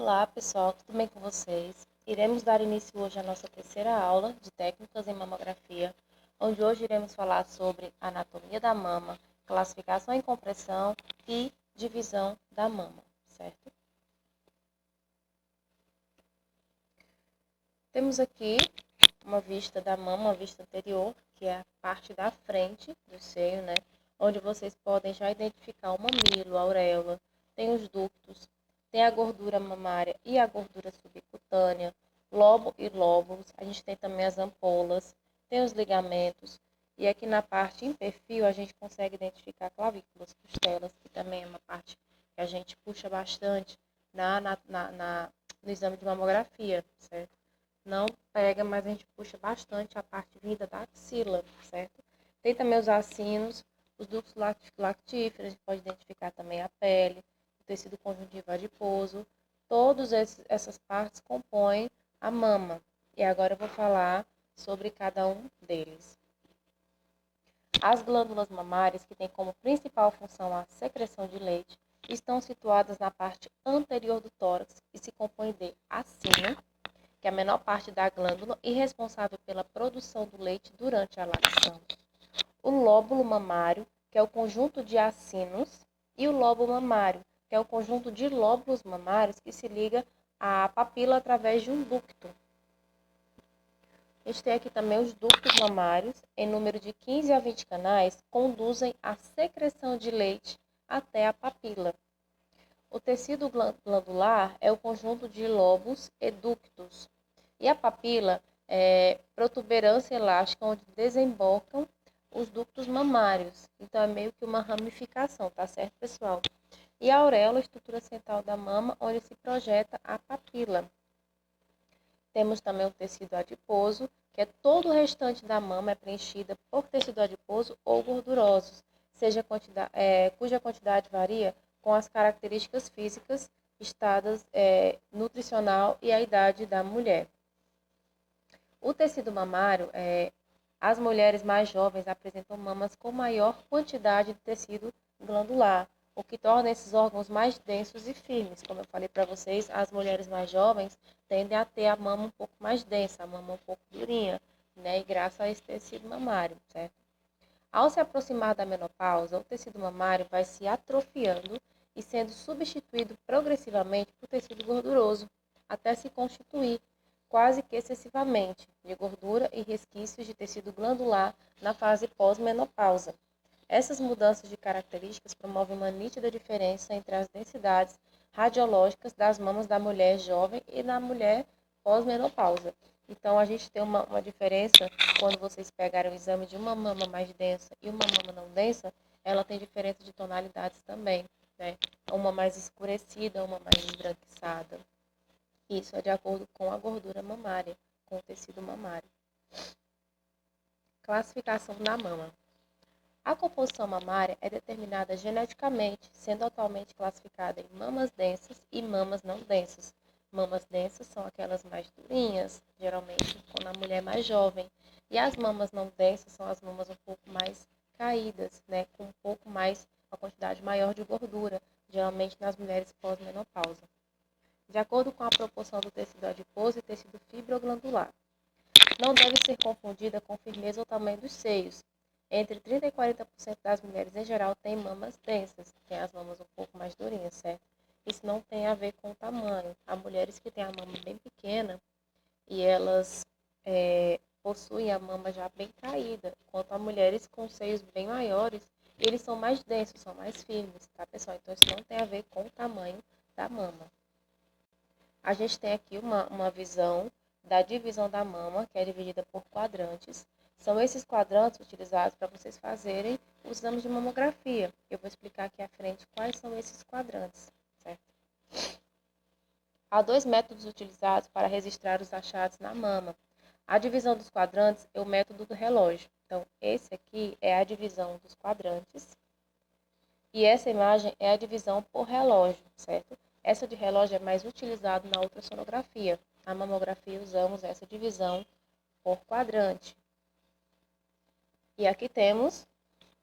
Olá pessoal, tudo bem com vocês? Iremos dar início hoje à nossa terceira aula de técnicas em mamografia, onde hoje iremos falar sobre anatomia da mama, classificação e compressão e divisão da mama, certo? Temos aqui uma vista da mama, uma vista anterior, que é a parte da frente do seio, né? Onde vocês podem já identificar o mamilo, a auréola, tem os ductos, tem a gordura mamária e a gordura subcutânea, lobo e lóbulos, a gente tem também as ampolas, tem os ligamentos, e aqui na parte em perfil a gente consegue identificar clavículas, costelas, que também é uma parte que a gente puxa bastante no exame de mamografia, certo? Não pega, mas a gente puxa bastante a parte vinda da axila, certo? Tem também os acinos, os ductos lactíferos, a gente pode identificar também a pele, o tecido conjuntivo adiposo. Todas essas partes compõem a mama. E agora eu vou falar sobre cada um deles. As glândulas mamárias, que têm como principal função a secreção de leite, estão situadas na parte anterior do tórax e se compõem de acino, que é a menor parte da glândula e responsável pela produção do leite durante a lactação. O lóbulo mamário, que é o conjunto de acinos, e o lobo mamário, que é o conjunto de lóbulos mamários que se liga à papila através de um ducto. A gente tem aqui também os ductos mamários, em número de 15 a 20 canais, conduzem a secreção de leite até a papila. O tecido glandular é o conjunto de lobos e ductos. E a papila é protuberância elástica onde desembocam os ductos mamários. Então, é meio que uma ramificação, tá certo, pessoal? E a auréola, estrutura central da mama, onde se projeta a papila. Temos também o tecido adiposo, que é todo o restante da mama é preenchida por tecido adiposo ou gordurosos, cuja quantidade varia com as características físicas, estados nutricional e a idade da mulher. O tecido mamário, as mulheres mais jovens apresentam mamas com maior quantidade de tecido glandular, o que torna esses órgãos mais densos e firmes. Como eu falei para vocês, as mulheres mais jovens tendem a ter a mama um pouco mais densa, a mama um pouco durinha, né? E graças a esse tecido mamário, certo? Ao se aproximar da menopausa, o tecido mamário vai se atrofiando e sendo substituído progressivamente por tecido gorduroso, até se constituir quase que excessivamente de gordura e resquícios de tecido glandular na fase pós-menopausa. Essas mudanças de características promovem uma nítida diferença entre as densidades radiológicas das mamas da mulher jovem e da mulher pós-menopausa. Então, a gente tem uma diferença quando vocês pegarem o exame de uma mama mais densa e uma mama não densa, ela tem diferença de tonalidades também, né? Uma mais escurecida, uma mais esbranquiçada. Isso é de acordo com a gordura mamária, com o tecido mamário. Classificação da mama. A composição mamária é determinada geneticamente, sendo atualmente classificada em mamas densas e mamas não densas. Mamas densas são aquelas mais durinhas, geralmente quando a mulher é mais jovem. E as mamas não densas são as mamas um pouco mais caídas, né, com um pouco mais, uma quantidade maior de gordura, geralmente nas mulheres pós-menopausa. De acordo com a proporção do tecido adiposo e tecido fibroglandular. Não deve ser confundida com firmeza ou tamanho dos seios. Entre 30% e 40% das mulheres em geral têm mamas densas, tem as mamas um pouco mais durinhas, certo? Isso não tem a ver com o tamanho. Há mulheres que têm a mama bem pequena e elas possuem a mama já bem caída, enquanto há mulheres com seios bem maiores, eles são mais densos, são mais firmes, tá, pessoal? Então, isso não tem a ver com o tamanho da mama. A gente tem aqui uma visão da divisão da mama, que é dividida por quadrantes. São esses quadrantes utilizados para vocês fazerem os exames de mamografia. Eu vou explicar aqui à frente quais são esses quadrantes, certo? Há dois métodos utilizados para registrar os achados na mama. A divisão dos quadrantes é o método do relógio. Então, esse aqui é a divisão dos quadrantes. E essa imagem é a divisão por relógio, certo? Essa de relógio é mais utilizada na ultrassonografia. Na mamografia usamos essa divisão por quadrante. E aqui temos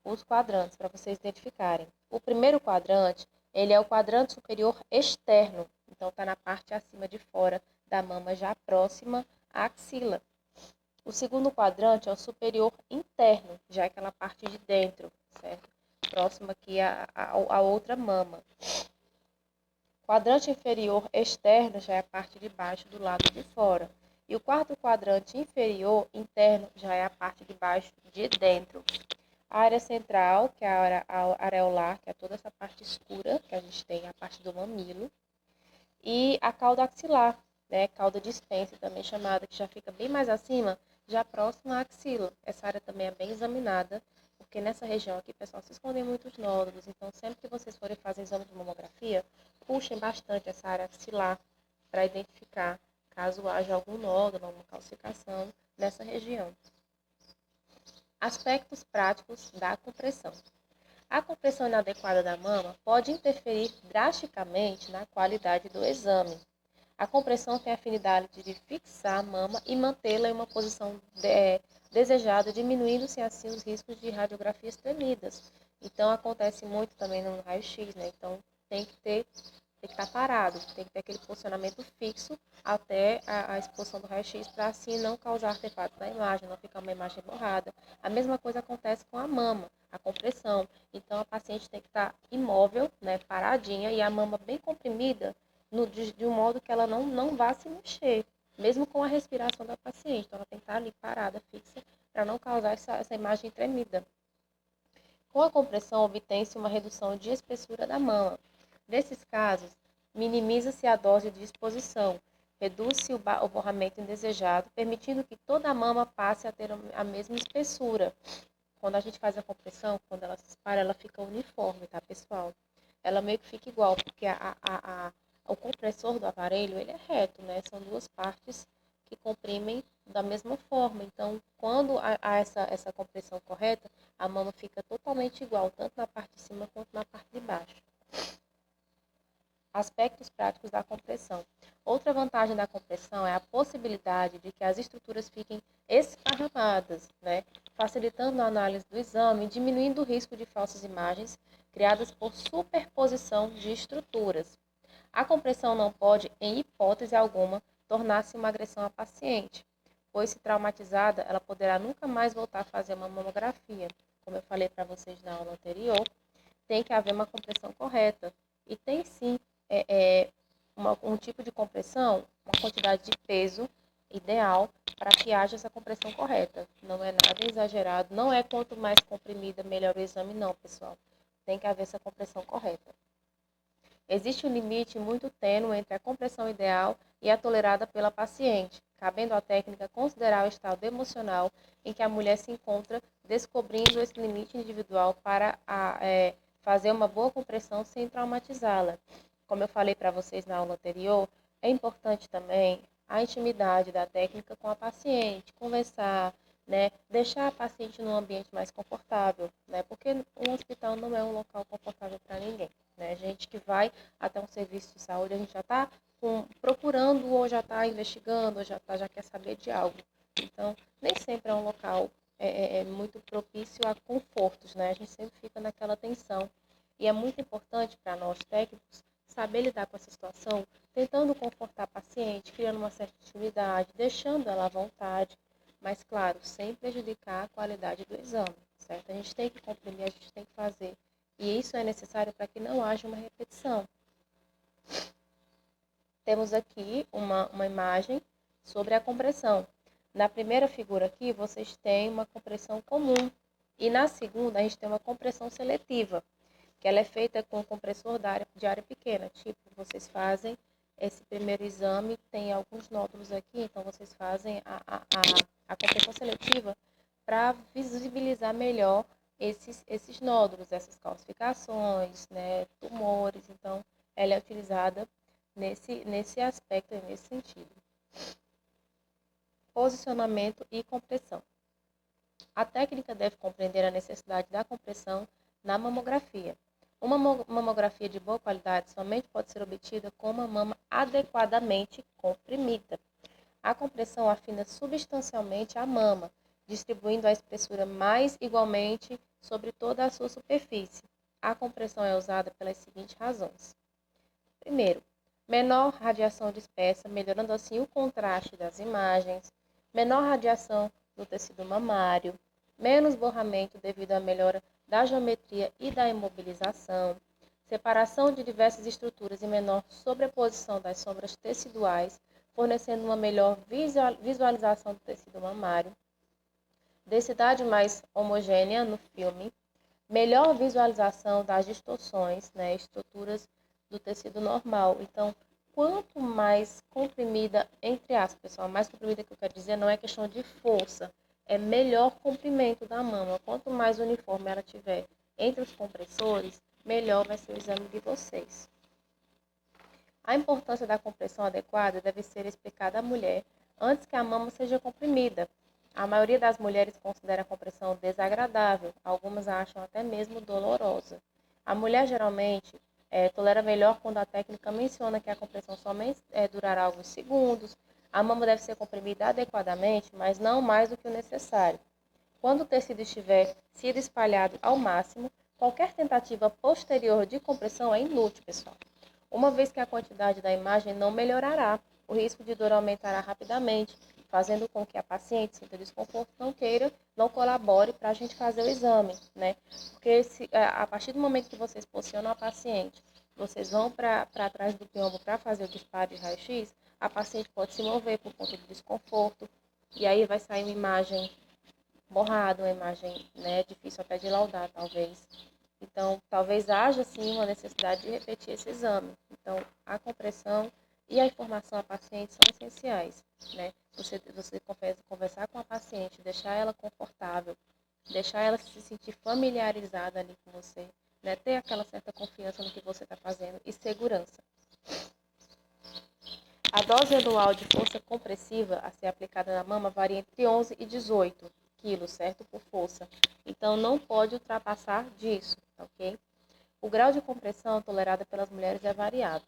os quadrantes para vocês identificarem. O primeiro quadrante, ele é o quadrante superior externo, Então, está na parte acima de fora da mama, já próxima à axila. O segundo quadrante é o superior interno, já é aquela parte de dentro, certo? Próxima aqui à outra mama. Quadrante inferior externo já é a parte de baixo do lado de fora. E o quarto quadrante inferior interno já é a parte de baixo de dentro. A área central, que é a área areolar, que é toda essa parte escura que a gente tem, a parte do mamilo. E a cauda axilar, né? Cauda de Spencer também chamada, que já fica bem mais acima, já próxima à axila. Essa área também é bem examinada, porque nessa região aqui, pessoal, se escondem muitos nódulos. Então, sempre que vocês forem fazer exame de mamografia, puxem bastante essa área axilar para identificar caso haja algum nódulo, alguma calcificação nessa região. Aspectos práticos da compressão. A compressão inadequada da mama pode interferir drasticamente na qualidade do exame. A compressão tem a afinidade de fixar a mama e mantê-la em uma posição desejada, diminuindo-se assim os riscos de radiografias tremidas. Então, acontece muito também no raio-x, né? Então, tem que estar parado, tem que ter aquele posicionamento fixo até a exposição do raio-x para assim não causar artefatos na imagem, não ficar uma imagem borrada. A mesma coisa acontece com a mama, a compressão. Então, a paciente tem que estar imóvel, né, paradinha, e a mama bem comprimida, de um modo que ela não vá se mexer, mesmo com a respiração da paciente. Então, ela tem que estar ali parada, fixa, para não causar essa imagem tremida. Com a compressão, obtém-se uma redução de espessura da mama. Nesses casos, minimiza-se a dose de exposição, reduz-se o borramento indesejado, permitindo que toda a mama passe a ter a mesma espessura. Quando a gente faz a compressão, quando ela se espalha, ela fica uniforme, tá, pessoal? Ela meio que fica igual, porque o compressor do aparelho, ele é reto, né? São duas partes que comprimem da mesma forma. Então, quando há essa compressão correta, a mama fica totalmente igual, tanto na parte de cima quanto na parte de baixo. Aspectos práticos da compressão. Outra vantagem da compressão é a possibilidade de que as estruturas fiquem esparramadas, né? Facilitando a análise do exame e diminuindo o risco de falsas imagens criadas por superposição de estruturas. A compressão não pode, em hipótese alguma, tornar-se uma agressão à paciente, pois, se traumatizada, ela poderá nunca mais voltar a fazer uma mamografia. Como eu falei para vocês na aula anterior, tem que haver uma compressão correta. E tem sim um tipo de compressão, uma quantidade de peso ideal para que haja essa compressão correta. Não é nada exagerado, não é quanto mais comprimida, melhor o exame, não, pessoal. Tem que haver essa compressão correta. Existe um limite muito tênue entre a compressão ideal e a tolerada pela paciente, cabendo à técnica considerar o estado emocional em que a mulher se encontra, descobrindo esse limite individual para fazer uma boa compressão sem traumatizá-la. Como eu falei para vocês na aula anterior, é importante também a intimidade da técnica com a paciente, conversar, né, deixar a paciente num ambiente mais confortável, né, porque um hospital não é um local confortável para ninguém. Né? A gente que vai até um serviço de saúde, a gente já está procurando, ou já está investigando, ou já quer saber de algo. Então, nem sempre é um local muito propício a confortos, né? A gente sempre fica naquela tensão. E é muito importante para nós técnicos saber lidar com essa situação, tentando confortar a paciente, criando uma certa intimidade, deixando ela à vontade, mas, claro, sem prejudicar a qualidade do exame, certo? A gente tem que comprimir, a gente tem que fazer. E isso é necessário para que não haja uma repetição. Temos aqui uma imagem sobre a compressão. Na primeira figura aqui, vocês têm uma compressão comum. E na segunda, a gente tem uma compressão seletiva, que ela é feita com compressor de área pequena. Tipo, vocês fazem esse primeiro exame, tem alguns nódulos aqui, então vocês fazem a compressão seletiva para visibilizar melhor esses nódulos, essas calcificações, né, tumores. Então, ela é utilizada nesse aspecto, nesse sentido. Posicionamento e compressão. A técnica deve compreender a necessidade da compressão na mamografia. Uma mamografia de boa qualidade somente pode ser obtida com uma mama adequadamente comprimida. A compressão afina substancialmente a mama, distribuindo a espessura mais igualmente sobre toda a sua superfície. A compressão é usada pelas seguintes razões. Primeiro, menor radiação dispersa, melhorando assim o contraste das imagens, menor radiação do tecido mamário, menos borramento devido à melhora da geometria e da imobilização, separação de diversas estruturas e menor sobreposição das sombras teciduais, fornecendo uma melhor visualização do tecido mamário, densidade mais homogênea no filme, melhor visualização das distorções, né, estruturas do tecido normal. Então, quanto mais comprimida, entre aspas, pessoal, mais comprimida que eu quero dizer não é questão de força, é melhor comprimento da mama. Quanto mais uniforme ela tiver entre os compressores, melhor vai ser o exame de vocês. A importância da compressão adequada deve ser explicada à mulher antes que a mama seja comprimida. A maioria das mulheres considera a compressão desagradável, algumas a acham até mesmo dolorosa. A mulher geralmente tolera melhor quando a técnica menciona que a compressão somente durará alguns segundos. A mama deve ser comprimida adequadamente, mas não mais do que o necessário. Quando o tecido estiver sido espalhado ao máximo, qualquer tentativa posterior de compressão é inútil, pessoal. Uma vez que a quantidade da imagem não melhorará, o risco de dor aumentará rapidamente, fazendo com que a paciente sinta desconforto, não colabore para a gente fazer o exame, né? Porque a partir do momento que vocês posicionam a paciente, vocês vão para trás do biombo para fazer o disparo de raio-x, a paciente pode se mover por conta de desconforto, e aí vai sair uma imagem borrada, uma imagem, né, difícil até de laudar, talvez. Então, talvez haja sim uma necessidade de repetir esse exame. Então, a compressão e a informação à paciente são essenciais, né? Você conversar com a paciente, deixar ela confortável, deixar ela se sentir familiarizada ali com você, né? Ter aquela certa confiança no que você está fazendo e segurança. A dose anual de força compressiva a ser aplicada na mama varia entre 11 e 18 quilos, certo? Por força. Então, não pode ultrapassar disso, ok? O grau de compressão tolerada pelas mulheres é variado.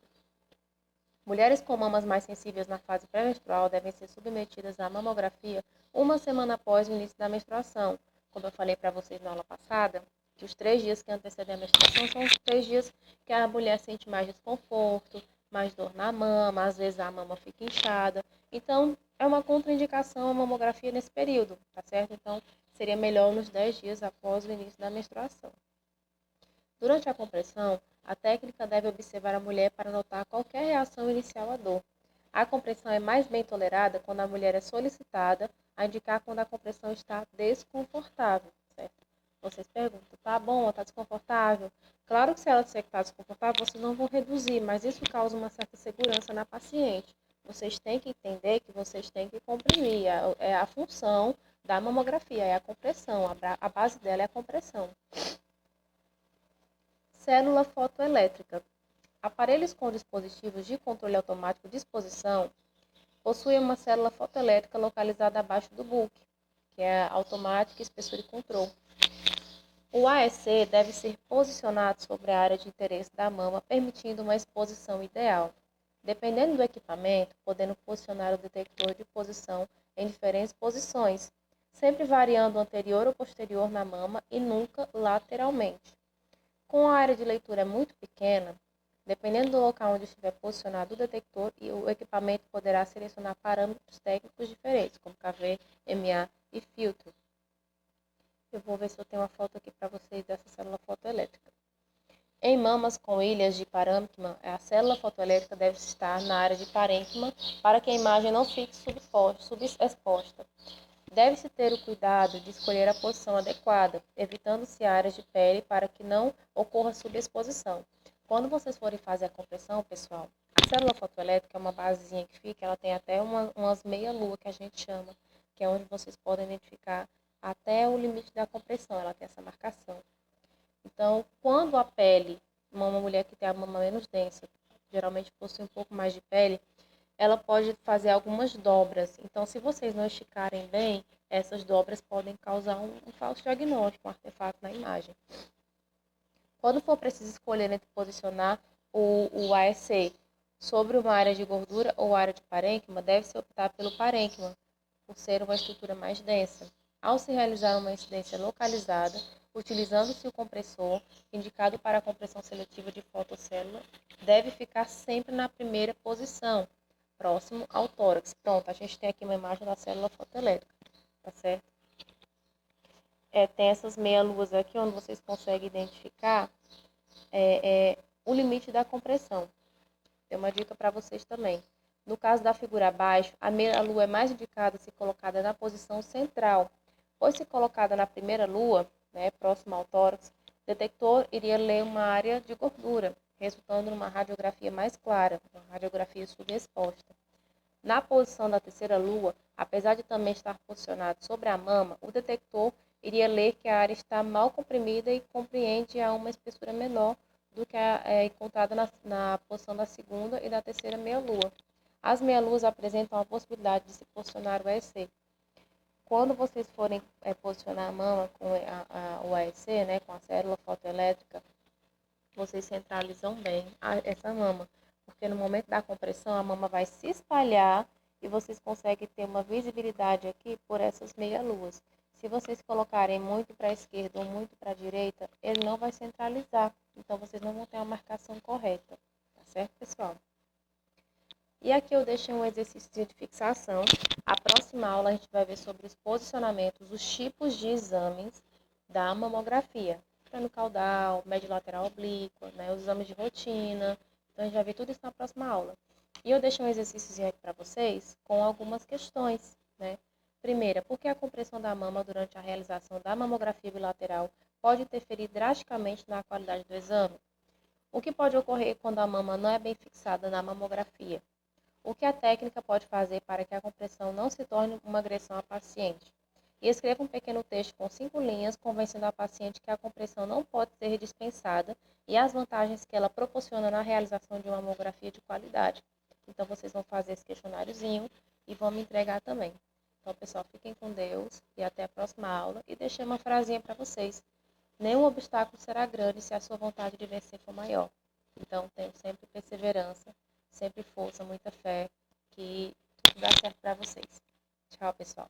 Mulheres com mamas mais sensíveis na fase pré-menstrual devem ser submetidas à mamografia uma semana após o início da menstruação. Como eu falei para vocês na aula passada, que os 3 dias que antecedem a menstruação são os 3 dias que a mulher sente mais desconforto, mais dor na mama, às vezes a mama fica inchada. Então, é uma contraindicação a mamografia nesse período, tá certo? Então, seria melhor nos 10 dias após o início da menstruação. Durante a compressão, a técnica deve observar a mulher para notar qualquer reação inicial à dor. A compressão é mais bem tolerada quando a mulher é solicitada a indicar quando a compressão está desconfortável, certo? Vocês perguntam, tá bom, está desconfortável? Claro que se ela disser que está desconfortável, vocês não vão reduzir, mas isso causa uma certa segurança na paciente. Vocês têm que entender que vocês têm que comprimir, é a função da mamografia, é a compressão, a base dela é a compressão. Célula fotoelétrica. Aparelhos com dispositivos de controle automático de exposição possuem uma célula fotoelétrica localizada abaixo do book, que é Automatic Espessure Control. O AEC deve ser posicionado sobre a área de interesse da mama, permitindo uma exposição ideal. Dependendo do equipamento, podendo posicionar o detector de posição em diferentes posições, sempre variando anterior ou posterior na mama e nunca lateralmente. Com a área de leitura muito pequena, dependendo do local onde estiver posicionado o detector, e o equipamento poderá selecionar parâmetros técnicos diferentes, como KV, MA e filtro. Eu vou ver se eu tenho uma foto aqui para vocês dessa célula fotoelétrica. Em mamas com ilhas de parênquima, a célula fotoelétrica deve estar na área de parênquima para que a imagem não fique subexposta. Deve-se ter o cuidado de escolher a posição adequada, evitando-se áreas de pele para que não ocorra subexposição. Quando vocês forem fazer a compressão, pessoal, a célula fotoelétrica é uma basezinha que fica, ela tem até umas meia-lua que a gente chama, que é onde vocês podem identificar até o limite da compressão, ela tem essa marcação. Então, quando a pele, uma mulher que tem a mama menos densa, geralmente possui um pouco mais de pele, ela pode fazer algumas dobras. Então, se vocês não esticarem bem, essas dobras podem causar um falso diagnóstico, um artefato na imagem. Quando for preciso escolher entre posicionar o AEC sobre uma área de gordura ou área de parênquima, deve-se optar pelo parênquima, por ser uma estrutura mais densa. Ao se realizar uma incidência localizada, Utilizando-se o compressor, indicado para a compressão seletiva de fotocélula, deve ficar sempre na primeira posição, próximo ao tórax. Pronto, a gente tem aqui uma imagem da célula fotoelétrica, tá certo? Tem essas meia-luas aqui, onde vocês conseguem identificar o limite da compressão. Tem uma dica para vocês também. No caso da figura abaixo, a meia-lua é mais indicada se colocada na posição central, pois se colocada na primeira lua, próxima ao tórax, o detector iria ler uma área de gordura, resultando numa radiografia mais clara, uma radiografia subexposta. Na posição da terceira lua, apesar de também estar posicionado sobre a mama, o detector iria ler que a área está mal comprimida e compreende a uma espessura menor do que é encontrada na posição da segunda e da terceira meia-lua. As meia-luas apresentam a possibilidade de se posicionar o AEC. Quando vocês forem posicionar a mama com o AEC, com a célula fotoelétrica, vocês centralizam bem essa mama, porque no momento da compressão a mama vai se espalhar e vocês conseguem ter uma visibilidade aqui por essas meia-luas. Se vocês colocarem muito para a esquerda ou muito para a direita, ele não vai centralizar, então vocês não vão ter a marcação correta, tá certo, pessoal? E aqui eu deixei um exercício de fixação. A próxima aula a gente vai ver sobre os posicionamentos, os tipos de exames da mamografia. Plano caudal, médio lateral oblíqua, os exames de rotina. Então a gente vai ver tudo isso na próxima aula. E eu deixei um exercíciozinho aqui para vocês com algumas questões, Primeira, por que a compressão da mama durante a realização da mamografia bilateral pode interferir drasticamente na qualidade do exame? O que pode ocorrer quando a mama não é bem fixada na mamografia? O que a técnica pode fazer para que a compressão não se torne uma agressão à paciente? E escreva um pequeno texto com 5 linhas, convencendo a paciente que a compressão não pode ser dispensada e as vantagens que ela proporciona na realização de uma mamografia de qualidade. Então, vocês vão fazer esse questionáriozinho e vão me entregar também. Então, pessoal, fiquem com Deus e até a próxima aula. E deixei uma frasinha para vocês. Nenhum obstáculo será grande se a sua vontade de vencer for maior. Então, tenham sempre perseverança, sempre força, muita fé, que tudo dá certo para vocês. Tchau, pessoal.